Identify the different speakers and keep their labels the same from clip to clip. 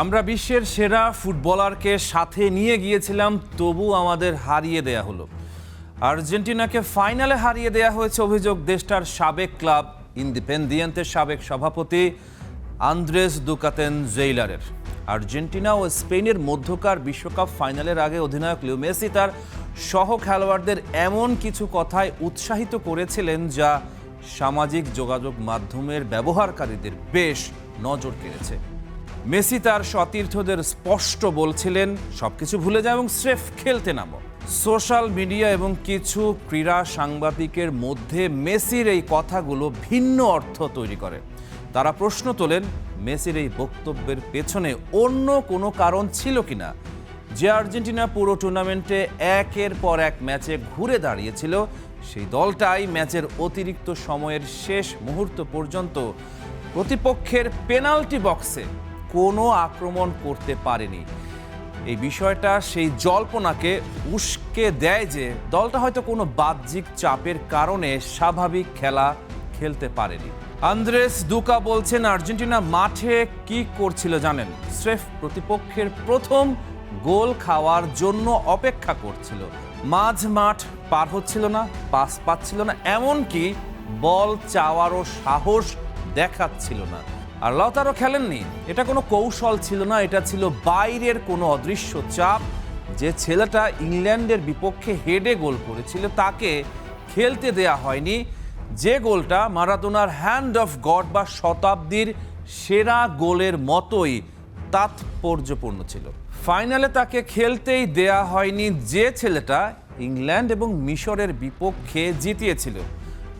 Speaker 1: আমরা বিশ্বের সেরা ফুটবলারকে সাথে নিয়ে গিয়েছিলাম, তবু আমাদের হারিয়ে দেয়া হলো। আর্জেন্টিনাকে ফাইনালে হারিয়ে দেয়া হয়েছে অভিযোগ দেশটার সাবেক ক্লাব ইন্ডিপেন্দিয়েন্তের সাবেক সভাপতি আন্দ্রেস দুকাতেনজেইলারের। আর্জেন্টিনা ও স্পেনের মধ্যকার বিশ্বকাপ ফাইনালের আগে অধিনায়ক লিও মেসি তার সহ খেলোয়াড়দের এমন কিছু কথায় উৎসাহিত করেছিলেন যা সামাজিক যোগাযোগ মাধ্যমের ব্যবহারকারীদের বেশ নজর কেড়েছে। মেসি তার সতীর্থদের স্পষ্ট বলছিলেন, সবকিছু ভুলে যাও এবং স্রেফ খেলতে নামো। সোশ্যাল মিডিয়া এবং কিছু ক্রীড়া সাংবাদিকের মধ্যে মেসির এই কথাগুলো ভিন্ন অর্থ তৈরি করে। তারা প্রশ্ন তোলেন, মেসির এই বক্তব্যের পেছনে অন্য কোনো কারণ ছিল কিনা। যে আর্জেন্টিনা পুরো টুর্নামেন্টে একের পর এক ম্যাচে ঘুরে দাঁড়িয়েছিল, সেই দলটাই ম্যাচের অতিরিক্ত সময়ের শেষ মুহূর্ত পর্যন্ত প্রতিপক্ষের পেনাল্টি বক্সে কোনো আক্রমণ করতে পারেনি। এই বিষয়টা সেই জল্পনাকে উস্কে দেয় যে দলটা হয়তো কোনো বাহ্যিক চাপের কারণে স্বাভাবিক খেলা খেলতে পারেনি। আন্দ্রেস দুকা বলছেন, আর্জেন্টিনা মাঠে কি করছিল জানেন? স্রেফ প্রতিপক্ষের প্রথম গোল খাওয়ার জন্য অপেক্ষা করছিল। মাঝ মাঠ পার হচ্ছিল না, পাস পাচ্ছিল না, এমনকি বল চাওয়ারও সাহস দেখাচ্ছিল না। আর লাউতারো খেলেননি, এটা কোনো কৌশল ছিল না, এটা ছিল বাইরের কোনো অদৃশ্য চাপ। যে ছেলেটা ইংল্যান্ডের বিপক্ষে হেডে গোল করেছিল তাকে খেলতে দেয়া হয়নি, যে গোলটা মারাদোনার হ্যান্ড অফ গড বা শতাব্দীর সেরা গোলের মতোই তাৎপর্যপূর্ণ ছিল। ফাইনালে তাকে খেলতেই দেয়া হয়নি, যে ছেলেটা ইংল্যান্ড এবং মিশরের বিপক্ষে জিতিয়েছিল।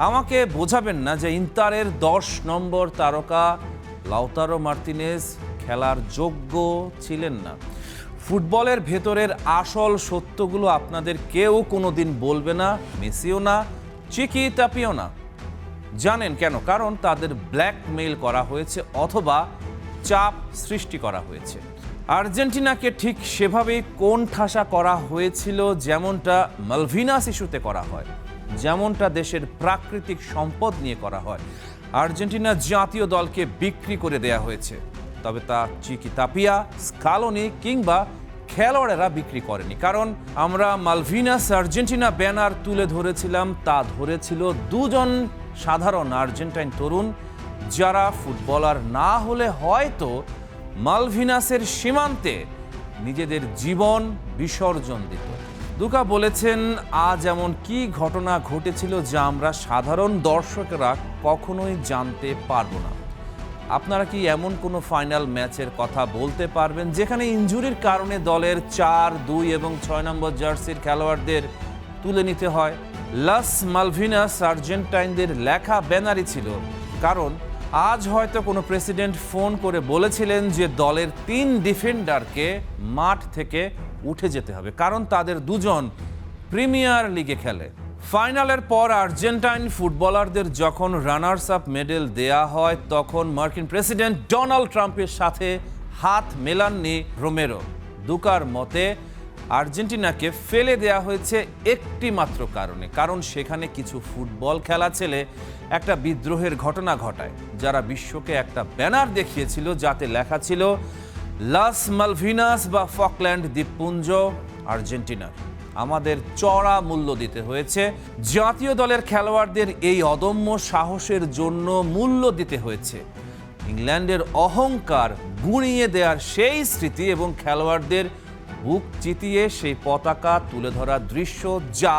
Speaker 1: আমাকে বোঝাবেন না যে ইন্টারের 10 নম্বর তারকা লাউতারো মার্তিনেজ খেলার যোগ্য ছিলেন না। ফুটবলের ভেতরের আসল সত্যগুলো আপনাদের কেউ কোনোদিন বলবে না, মেসিও না, চিকি তাপিও না। জানেন কেন? কারণ তাদের ব্ল্যাকমেইল করা হয়েছে অথবা চাপ সৃষ্টি করা হয়েছে। আর্জেন্টিনাকে ঠিক সেভাবেই কোণঠাসা করা হয়েছিল যেমনটা মালভিনাস ইস্যুতে করা হয়, যেমনটা দেশের প্রাকৃতিক সম্পদ নিয়ে করা হয়। আর্জেন্টিনা জাতীয় দলকে বিক্রি করে দেয়া হয়েছে, তবে তা চিকি তাপিয়া, স্কালোনি কিংবা খেলোয়াড়েরা বিক্রি করেনি। কারণ আমরা মালভিনাস আর্জেন্টিনা ব্যানার তুলে ধরেছিলাম, তা ধরেছিল দুজন সাধারণ আর্জেন্টাইন তরুণ যারা ফুটবলার না হলে হয়তো মালভিনাসের সীমান্তে নিজেদের জীবন বিসর্জন দিত। দুকা বলেছেন, আজ এমন কি ঘটনা ঘটেছিল যা আমরা সাধারণ দর্শকেরা কখনোই জানতে পারবো না। আপনারা কি এমন কোনো ফাইনাল ম্যাচের কথা বলতে পারবেন যেখানে ইনজুরির কারণে দলের 4, 2 এবং 6 নম্বর জার্সির খেলোয়াড়দের তুলে নিতে হয়? লাস মালভিনাস আর্জেন্টাইনদের লেখা ব্যানারই ছিল, কারণ আজ হয়তো কোনো প্রেসিডেন্ট ফোন করে বলেছিলেন যে দলের 3 ডিফেন্ডারকে মাঠ থেকে উঠে যেতে হবে, কারণ তাদের দুজন প্রিমিয়ার লিগে খেলে। ফাইনালের পর আর্জেন্টাইন ফুটবলারদের যখন রানার্স আপ মেডেল দেয়া হয়, তখন মার্কিন প্রেসিডেন্ট ডোনাল্ড ট্রাম্পের সাথে হাত মেলাননি রোমেরো। দুকার মতে আর্জেন্টিনাকে ফেলে দেয়া হয়েছে একটি মাত্র কারণে, কারণ সেখানে কিছু ফুটবল খেলা ছেলে একটা বিদ্রোহের ঘটনা ঘটায়, যারা বিশ্বকে একটা ব্যানার দেখিয়েছিল যাতে লেখা ছিল লাস মালভিনাস বা ফকল্যান্ড দ্বীপপুঞ্জ আর্জেন্টিনার। আমাদের চড়া মূল্য দিতে হয়েছে। জাতীয় দলের খেলোয়াড়দের এই অদম্য সাহসের জন্য মূল্য দিতে হয়েছে। ইংল্যান্ডের অহংকার গুঁড়িয়ে দেওয়ার সেই স্মৃতি এবং খেলোয়াড়দের বুক চিতিয়ে সেই পতাকা তুলে ধরার দৃশ্য যা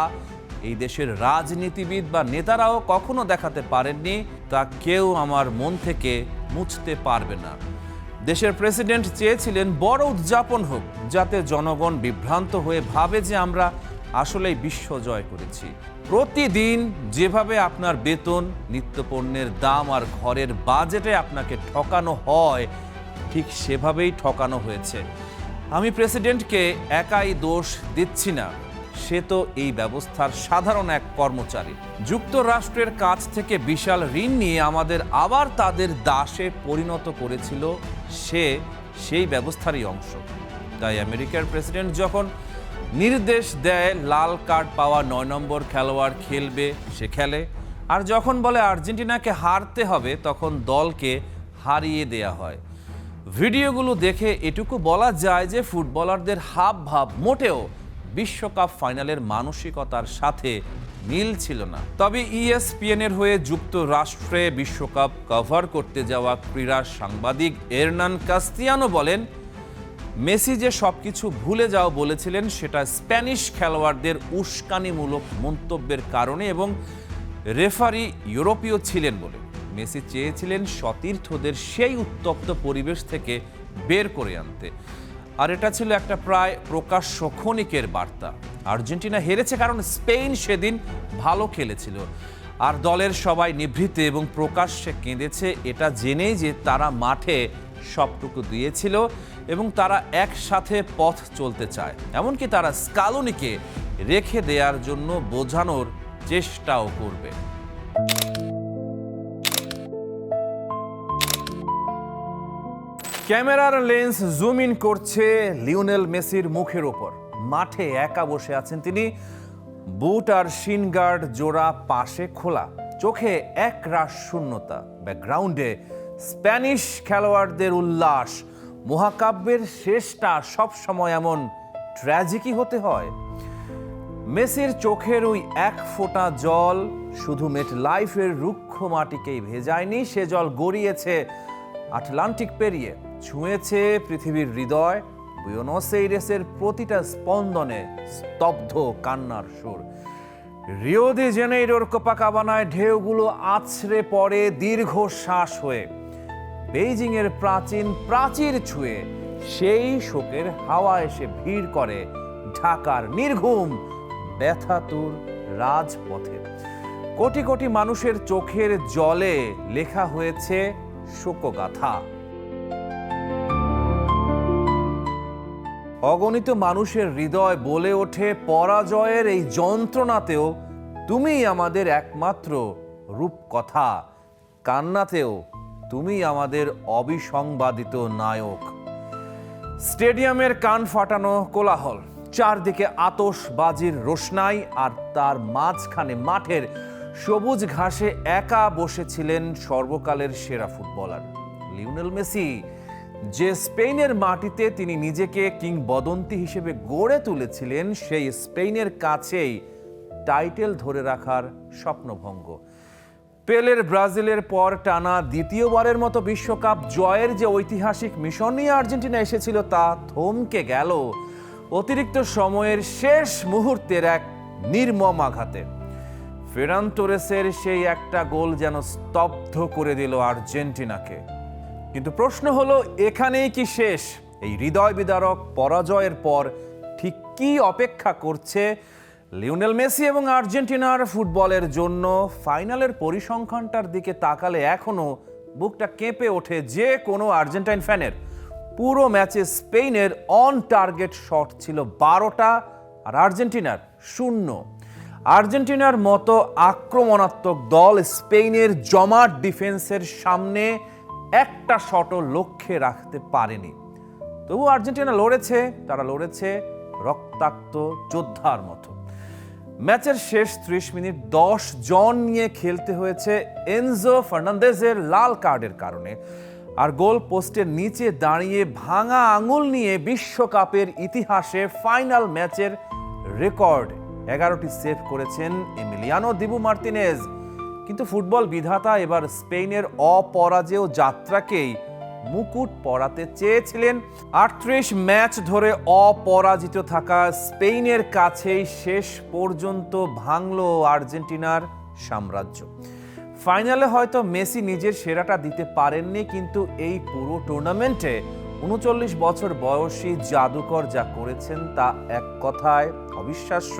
Speaker 1: এই দেশের রাজনীতিবিদ বা নেতারাও কখনো দেখাতে পারেননি, তা কেউ আমার মন থেকে মুছতে পারবে না। দেশের প্রেসিডেন্ট চেয়েছিলেন বড় উদযাপন হোক, যাতে জনগণ বিভ্রান্ত হয়ে ভাবে যে আমরা আসলেই বিশ্ব জয় করেছি। প্রতিদিন যেভাবে আপনার বেতন, নিত্যপণ্যের দাম আর ঘরের বাজেটে আপনাকে ঠকানো হয়, ঠিক সেভাবেই ঠকানো হয়েছে। আমি প্রেসিডেন্টকে একাই দোষ দিচ্ছি না, সে তো এই ব্যবস্থার সাধারণ এক কর্মচারী। যুক্তরাষ্ট্রের কাছ থেকে বিশাল ঋণ নিয়ে আমাদের আবার তাদের দাসে পরিণত করেছিল, সে সেই ব্যবস্থারই অংশ। তাই আমেরিকার প্রেসিডেন্ট যখন নির্দেশ দেয় লাল কার্ড পাওয়া 9 নম্বর খেলোয়াড় খেলবে, সে খেলে। আর যখন বলে আর্জেন্টিনাকে হারতে হবে, তখন দলকে হারিয়ে দেয়া হয়। ভিডিওগুলো দেখে এটুকু বলা যায় যে ফুটবলারদের হাব ভাব মোটেও বিশ্বকাপ ফাইনালের মানসিকতার সাথে মিল ছিল না। তবে ESPN এর হয়ে যুক্তরাষ্ট্রে বিশ্বকাপ কভার করতে যাওয়া ক্রীড়া সাংবাদিক এরনান কাস্তিয়ানো বলেন, মেসি যে সবকিছু ভুলে যাও বলেছিলেন সেটা স্প্যানিশ খেলোয়াড়দের উস্কানিমূলক মন্তব্যের কারণে এবং রেফারি ইউরোপীয় ছিলেন বলে। মেসি চেয়েছিলেন সতীর্থদের সেই উত্তপ্ত পরিবেশ থেকে বের করে আনতে, আর এটা ছিল একটা প্রায় প্রকাশ্য ক্ষণিকের বার্তা। আর্জেন্টিনা হেরেছে কারণ স্পেন সেদিন ভালো খেলেছিল, আর দলের সবাই নিভৃতে এবং প্রকাশ্যে কেঁদেছে এটা জেনেই যে তারা মাঠে সবটুকু দিয়েছিল এবং তারা একসাথে পথ চলতে চায়। এমনকি তারা স্কালোনিকে রেখে দেওয়ার জন্য বোঝানোর চেষ্টাও করবে। ক্যামেরার লেন্স জুম ইন করছে লিওনেল মেসির মুখের ওপর। মাঠে একা বসে আছেন তিনি, বুট আর শিন গার্ড জোড়া পাশে খোলা, চোখে এক রাশ শূন্যতা। ব্যাকগ্রাউন্ডে স্প্যানিশ খেলোয়াড়দের উল্লাস। মহাকাব্যের শেষটা সবসময় এমন ট্র্যাজিকই হতে হয়। মেসির চোখের ওই এক ফোঁটা জল শুধু মেট লাইফের রুক্ষ মাটিকেই ভেজায়নি, সে জল গড়িয়েছে আটলান্টিক পেরিয়ে, ছুঁয়েছে পৃথিবীর হৃদয়। বুয়েনোস এইরেসের প্রতিটা স্পন্দনে স্তব্ধ কান্নার সুর। রিও দি জেনেইরোর কোপাকাবানায় ঢেউগুলো আছড়ে পড়ে দীর্ঘ শ্বাস হয়ে। বেইজিং এর প্রাচীর ছুঁয়ে সেই শোকের হাওয়া এসে ভিড় করে ঢাকার নির্ঘুম ব্যথাতুর রাজপথে। কোটি কোটি মানুষের চোখের জলে লেখা হয়েছে শোকগাথা। অগণিত মানুষের হৃদয় বলে ওঠে পরাজয়ের এই যন্ত্রণাতেও তুমি আমাদের একমাত্র রূপকথা, কান্নাতেও তুমি আমাদের অবিসংবাদিত নায়ক। স্টেডিয়ামের কান ফাটানো কোলাহল, চারদিকে আতশবাজির রোশনাই, আর তার মাঝখানে মাঠের সবুজ ঘাসে একা বসেছিলেন সর্বকালের সেরা ফুটবলার লিওনেল মেসি, যে স্পেনের মাটিতে তিনি নিজেকে কিংবদন্তি হিসেবে গড়ে তুলেছিলেন, সেই স্পেনের কাছেই টাইটেল ধরে রাখার স্বপ্নভঙ্গ। পেলের ব্রাজিলের পর টানা দ্বিতীয়বারের মতো বিশ্বকাপ জয়ের যে ঐতিহাসিক মিশন নিয়ে আর্জেন্টিনা এসেছিল তা থমকে গেল অতিরিক্ত সময়ের শেষ মুহূর্তের এক নির্মম আঘাতে। ফেরান তোরেসের সেই একটা গোল যেন স্তব্ধ করে দিল আর্জেন্টিনাকে। কিন্তু প্রশ্ন হলো, এখানেই কি শেষ? এই হৃদয় বিদারক পরাজয়ের পর ঠিক কি অপেক্ষা করছে লিওনেল মেসি এবং আর্জেন্টিনার ফুটবলের জন্য? ফাইনালের পরিসংখ্যানটার দিকে তাকালে এখনো বুকটা কেঁপে ওঠে যে কোনো আর্জেন্টাইন ফ্যানের। পুরো ম্যাচে স্পেনের অন টার্গেট শট ছিল 12টা আর আর্জেন্টিনার 0। আর্জেন্টিনার মতো আক্রমণাত্মক দল স্পেনের জমাট ডিফেন্সের সামনে একটা শটও লক্ষ্যে রাখতে পারেনি। তবু আর্জেন্টিনা লড়েছে, তারা লড়েছে রক্তাক্ত যোদ্ধার মতো। ম্যাচের শেষ 30 মিনিট 10 জন নিয়ে খেলতে হয়েছে এনজো ফার্নান্দেজের লাল কার্ডের কারণে, আর গোল পোস্টের নিচে দাঁড়িয়ে ভাঙা আঙুল নিয়ে বিশ্বকাপের ইতিহাসে ফাইনাল ম্যাচের রেকর্ড 11টি সেভ করেছেন এমিলিয়ানো দিবু মার্তিনেজ। কিন্তু ফুটবল বিধাতা এবার স্পেনের অপরাজেয় যাত্রাকেই মুকুট পরাতে চেয়েছিলেন। 38 ম্যাচ ধরে অপরাজিত থাকা স্পেনের কাছেই শেষ পর্যন্ত ভাঙল আর্জেন্টিনার সাম্রাজ্য। ফাইনালে হয়তো মেসি নিজের সেরাটা দিতে পারেননি, কিন্তু এই পুরো টুর্নামেন্টে 39 বছর বয়সী জাদুকর যা করেছেন তা এক কথায় অবিশ্বাস্য।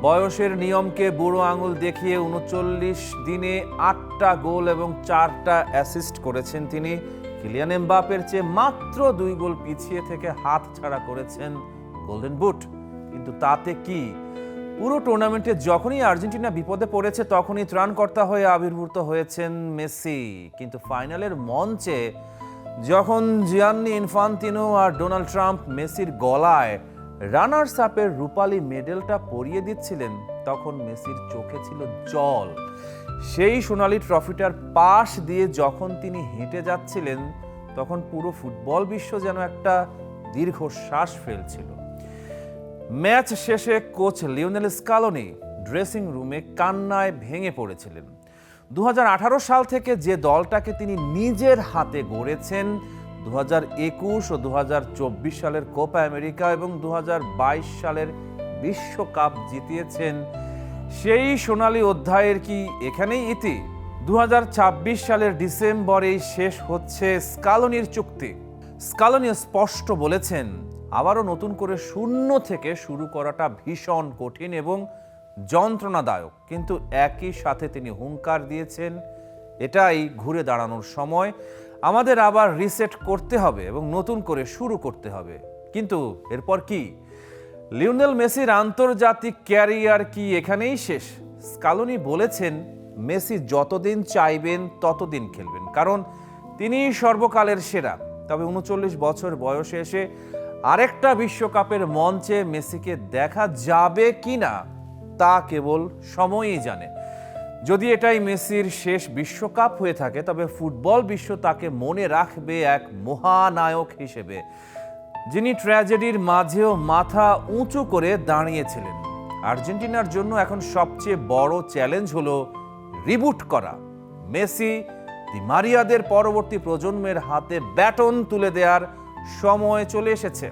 Speaker 1: বয়সের নিয়মকে বুড়ো আঙুল দেখিয়ে 39 দিনে 8টা গোল এবং 4টা অ্যাসিস্ট করেছেন তিনি। কিলিয়ান এমবাপের চেয়ে মাত্র 2 গোল পিছিয়ে থেকে হাত ছাড়া করেছেন গোল্ডেন বুট। কিন্তু তাতে কি? পুরো টুর্নামেন্টে যখনই আর্জেন্টিনা বিপদে পড়েছে তখনই ত্রাণকর্তা হয়ে আবির্ভূত হয়েছেন মেসি। কিন্তু ফাইনালের মঞ্চে যখন জিয়ান্নি ইনফান্তিনো আর ডোনাল্ড ট্রাম্প মেসির গলায় রানার্স আপের রূপালী মেডেলটা পরিয়ে দিচ্ছিলেন, তখন মেসির চোখে ছিল জল। সেই সোনালী ট্রফিটার পাশ দিয়ে যখন তিনি হেঁটে যাচ্ছিলেন তখন পুরো ফুটবল বিশ্ব যেন একটা দীর্ঘশ্বাস ফেলছিল। ম্যাচ শেষে কোচ লিওনেল স্কালোনি ড্রেসিং রুমে কান্নায় ভেঙে পড়েছিলেন। 2018 সাল থেকে যে দলটাকে তিনি নিজের হাতে গড়েছেন, 2021 ও 2024 সালের কোপা আমেরিকা এবং 2022 সালের বিশ্বকাপ জিতিয়েছেন, সেই সোনালী অধ্যায়ের কি এখানেই ইতি? 2026 সালের ডিসেম্বরেই শেষ হচ্ছে স্কালোনির চুক্তি। স্কালোনি স্পষ্ট বলেছেন, আবারও নতুন করে শূন্য থেকে শুরু করাটা ভীষণ কঠিন এবং যন্ত্রণাদায়ক, কিন্তু একই সাথে তিনি হুঙ্কার দিয়েছেন, এটাই ঘুরে দাঁড়ানোর সময়, আমাদের আবার রিসেট করতে হবে এবং নতুন করে শুরু করতে হবে। কিন্তু এরপর কি? লিওনেল মেসির আন্তর্জাতিক ক্যারিয়ার কি এখানেই শেষ? স্কালোনি বলেছেন, মেসি যতদিন চাইবেন ততদিন খেলবেন, কারণ তিনি সর্বকালের সেরা। তবে 39 বছর বয়সে এসে আরেকটা বিশ্বকাপের মঞ্চে মেসিকে দেখা যাবে কিনা তা কেবল সময়ই জানে। যদি এটাই মেসির শেষ বিশ্বকাপ হয়ে থাকে, তবে ফুটবল বিশ্ব তাকে মনে রাখবে এক মহানায়ক হিসেবে, যিনি ট্র্যাজেডির মাঝেও মাথা উঁচু করে দাঁড়িয়েছিলেন। আর্জেন্টিনার জন্য এখন সবচেয়ে বড় চ্যালেঞ্জ হলো রিবুট করা। মেসি, দি মারিয়াদের পরবর্তী প্রজন্মের হাতে ব্যাটন তুলে দেওয়ার সময় চলে এসেছে।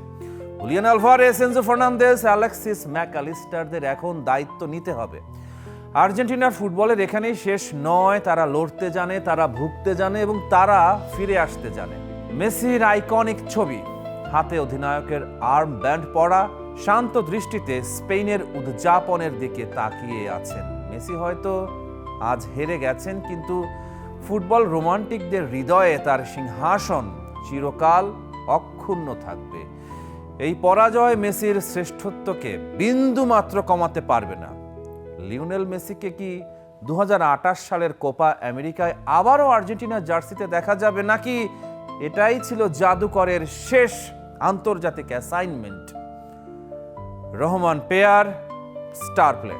Speaker 1: Julian Alvarez, Enzo Fernandez, Alexis ম্যাকঅ্যালিস্টারদের এখন দায়িত্ব নিতে হবে। আর্জেন্টিনার ফুটবলের এখানেই শেষ নয়। তারা লড়তে জানে, তারা ভুগতে জানে এবং তারা ফিরে আসতে জানে। মেসির আইকনিক ছবি, হাতে অধিনায়কের আর্ম ব্যান্ড পরা, শান্ত দৃষ্টিতে স্পেনের উদযাপনের দিকে তাকিয়ে আছেন। মেসি হয়তো আজ হেরে গেছেন, কিন্তু ফুটবল রোমান্টিকদের হৃদয়ে তার সিংহাসন চিরকাল অক্ষুণ্ণ থাকবে। এই পরাজয় মেসির শ্রেষ্ঠত্বকে বিন্দু মাত্র কমাতে পারবে না। লিওনেল মেসিকে কি 2028 সালের কোপা আমেরিকায় আবারও আর্জেন্টিনার জার্সিতে দেখা যাবে, নাকি এটাই ছিল জাদুকরের শেষ আন্তর্জাতিক assignment? Rahman pair, star play.